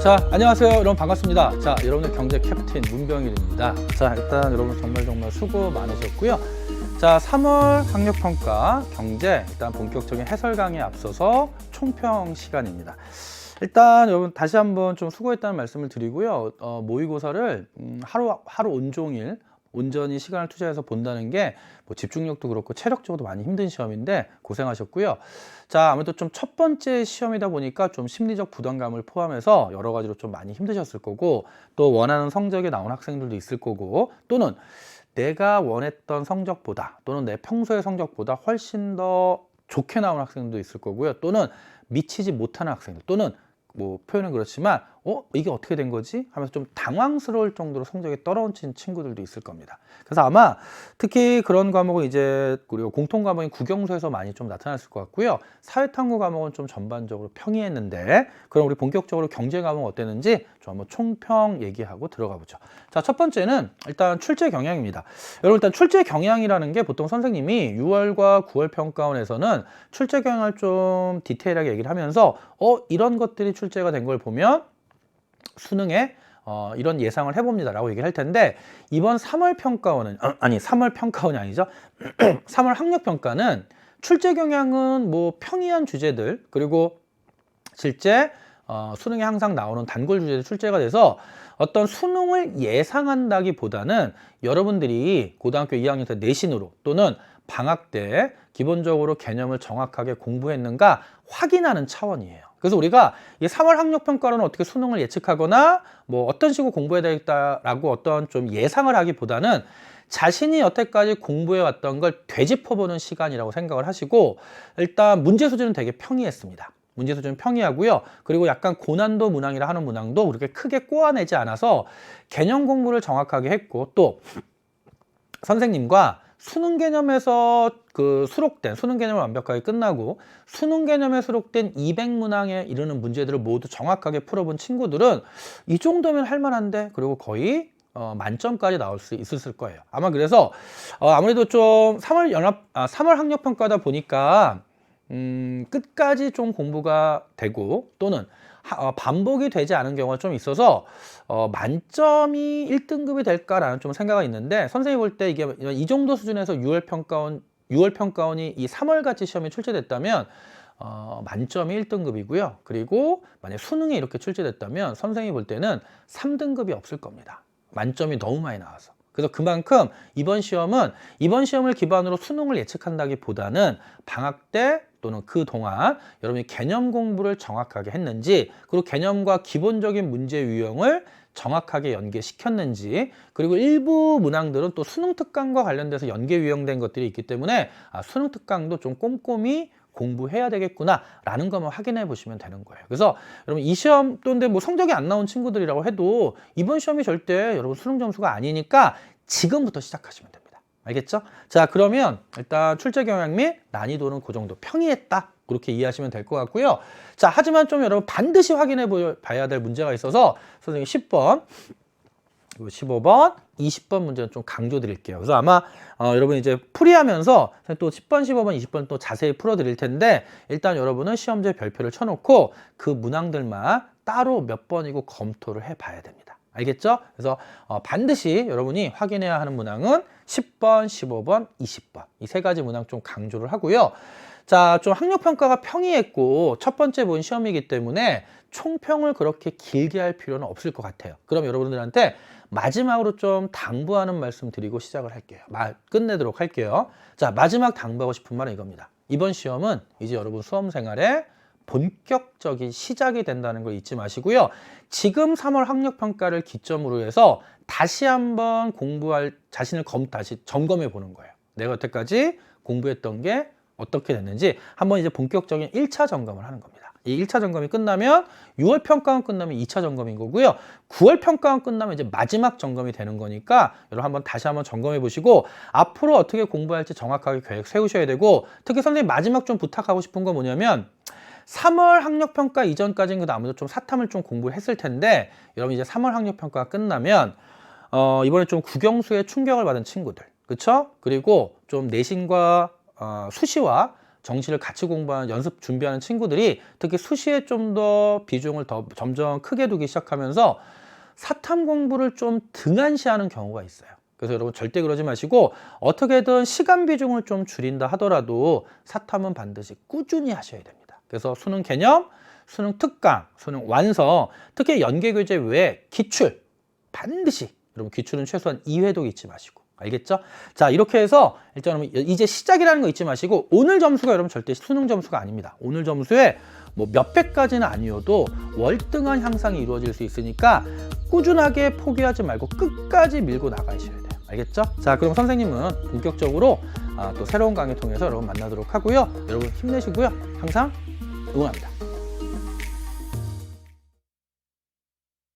자, 안녕하세요. 여러분 반갑습니다. 자, 여러분의 경제 캡틴 문병일입니다. 자, 일단 여러분 정말 수고 많으셨고요. 자, 3월 학력평가 경제 일단 본격적인 해설 강의에 앞서서 총평 시간입니다. 일단 여러분 다시 한번 좀 수고했다는 말씀을 드리고요. 모의고사를 하루 온종일 온전히 시간을 투자해서 본다는 게 뭐 집중력도 그렇고 체력적으로도 많이 힘든 시험인데 고생하셨고요. 자, 아무래도 좀 첫 번째 시험이다 보니까 좀 심리적 부담감을 포함해서 여러 가지로 좀 많이 힘드셨을 거고, 또 원하는 성적이 나온 학생들도 있을 거고, 또는 내가 원했던 성적보다 또는 내 평소의 성적보다 훨씬 더 좋게 나온 학생들도 있을 거고요. 또는 미치지 못하는 학생들, 또는 뭐 표현은 그렇지만 이게 어떻게 된 거지? 하면서 좀 당황스러울 정도로 성적이 떨어진 친구들도 있을 겁니다. 그래서 아마 특히 그런 과목은 이제 그리고 공통 과목인 국영수에서 많이 좀 나타났을 것 같고요. 사회탐구 과목은 좀 전반적으로 평이했는데, 그럼 우리 본격적으로 경제 과목 어땠는지 좀 한번 총평 얘기하고 들어가 보죠. 자, 첫 번째는 일단 출제 경향입니다. 여러분, 일단 출제 경향이라는 게 보통 선생님이 6월과 9월 평가원에서는 출제 경향을 좀 디테일하게 얘기를 하면서 이런 것들이 출제가 된 걸 보면 수능에 이런 예상을 해봅니다 라고 얘기를 할 텐데, 이번 3월 평가원은 3월 평가원이 아니죠. 3월 학력평가는 출제 경향은 뭐 평이한 주제들, 그리고 실제 수능에 항상 나오는 단골 주제들 출제가 돼서 어떤 수능을 예상한다기보다는 여러분들이 고등학교 2학년 때 내신으로 또는 방학 때 기본적으로 개념을 정확하게 공부했는가 확인하는 차원이에요. 그래서 우리가 이 3월 학력평가로는 어떻게 수능을 예측하거나 뭐 어떤 식으로 공부해야 되겠다라고 어떤 좀 예상을 하기보다는 자신이 여태까지 공부해 왔던 걸 되짚어보는 시간이라고 생각을 하시고, 일단 문제 수준은 되게 평이했습니다. 문제 수준은 평이하고요. 그리고 약간 고난도 문항이라 하는 문항도 그렇게 크게 꼬아내지 않아서 개념 공부를 정확하게 했고, 또 선생님과 수능 개념에서 수록된 수능 개념을 완벽하게 끝나고 수능 개념에 수록된 200문항에 이르는 문제들을 모두 정확하게 풀어본 친구들은 이 정도면 할 만한데, 그리고 거의 만점까지 나올 수 있었을 거예요. 아마 그래서 아무래도 좀 3월 학력평가다 보니까 끝까지 좀 공부가 되고 또는 반복이 되지 않은 경우가 좀 있어서 만점이 1등급이 될까라는 좀 생각이 있는데, 선생님이 볼 때 이게 이 정도 수준에서 6월 평가원이 이 3월같이 시험에 출제됐다면 만점이 1등급이고요. 그리고 만약 수능에 이렇게 출제됐다면 선생님이 볼 때는 3등급이 없을 겁니다. 만점이 너무 많이 나와서. 그래서 그만큼 이번 시험을 기반으로 수능을 예측한다기보다는 방학 때 또는 그동안 여러분이 개념 공부를 정확하게 했는지, 그리고 개념과 기본적인 문제 유형을 정확하게 연계시켰는지, 그리고 일부 문항들은 또 수능 특강과 관련돼서 연계 유형된 것들이 있기 때문에 수능 특강도 좀 꼼꼼히 공부해야 되겠구나 라는 것만 확인해 보시면 되는 거예요. 그래서 여러분 이 시험 또 근데 뭐 성적이 안 나온 친구들이라고 해도 이번 시험이 절대 여러분 수능 점수가 아니니까 지금부터 시작하시면 됩니다. 알겠죠? 자, 그러면 일단 출제 경향 및 난이도는 그 정도 평이했다, 그렇게 이해하시면 될 것 같고요. 자, 하지만 좀 여러분 반드시 확인해 봐야 될 문제가 있어서 선생님 10번, 15번, 20번 문제는 좀 강조 드릴게요. 그래서 아마 여러분 이제 풀이하면서 또 10번, 15번, 20번 또 자세히 풀어 드릴 텐데, 일단 여러분은 시험지에 별표를 쳐놓고 그 문항들만 따로 몇 번이고 검토를 해 봐야 됩니다. 알겠죠? 그래서 반드시 여러분이 확인해야 하는 문항은 10번, 15번, 20번 이 세 가지 문항 좀 강조를 하고요. 자, 좀 학력평가가 평이했고 첫 번째 본 시험이기 때문에 총평을 그렇게 길게 할 필요는 없을 것 같아요. 그럼 여러분들한테 마지막으로 좀 당부하는 말씀 드리고 시작을 할게요. 끝내도록 할게요. 자, 마지막 당부하고 싶은 말은 이겁니다. 이번 시험은 이제 여러분 수험 생활에 본격적인 시작이 된다는 걸 잊지 마시고요. 지금 3월 학력평가를 기점으로 해서 다시 한번 공부할 자신을 다시 점검해 보는 거예요. 내가 여태까지 공부했던 게 어떻게 됐는지 한번 이제 본격적인 1차 점검을 하는 겁니다. 이 1차 점검이 끝나면 6월 평가원 끝나면 2차 점검인 거고요. 9월 평가원 끝나면 이제 마지막 점검이 되는 거니까 여러분 다시 한번 점검해 보시고 앞으로 어떻게 공부할지 정확하게 계획 세우셔야 되고, 특히 선생님 마지막 좀 부탁하고 싶은 건 뭐냐면 3월 학력평가 이전까지는 그래도 아무래도 좀 사탐을 좀 공부를 했을 텐데, 여러분 이제 3월 학력평가가 끝나면 이번에 좀 국영수에 충격을 받은 친구들, 그쵸? 그리고 좀 내신과 수시와 정시를 같이 공부하는 연습 준비하는 친구들이 특히 수시에 좀 더 비중을 더 점점 크게 두기 시작하면서 사탐 공부를 좀 등한시하는 경우가 있어요. 그래서 여러분 절대 그러지 마시고 어떻게든 시간 비중을 좀 줄인다 하더라도 사탐은 반드시 꾸준히 하셔야 됩니다. 그래서 수능 개념, 수능 특강, 수능 완성, 특히 연계교재 외에 기출 반드시, 여러분 기출은 최소한 2회도 잊지 마시고, 알겠죠? 자, 이렇게 해서 일단 이제 시작이라는 거 잊지 마시고, 오늘 점수가 여러분 절대 수능 점수가 아닙니다. 오늘 점수에 뭐 몇백까지는 아니어도 월등한 향상이 이루어질 수 있으니까 꾸준하게 포기하지 말고 끝까지 밀고 나가셔야 돼요. 알겠죠? 자, 그럼 선생님은 본격적으로 또 새로운 강의 통해서 여러분 만나도록 하고요. 여러분 힘내시고요. 항상 응원합니다.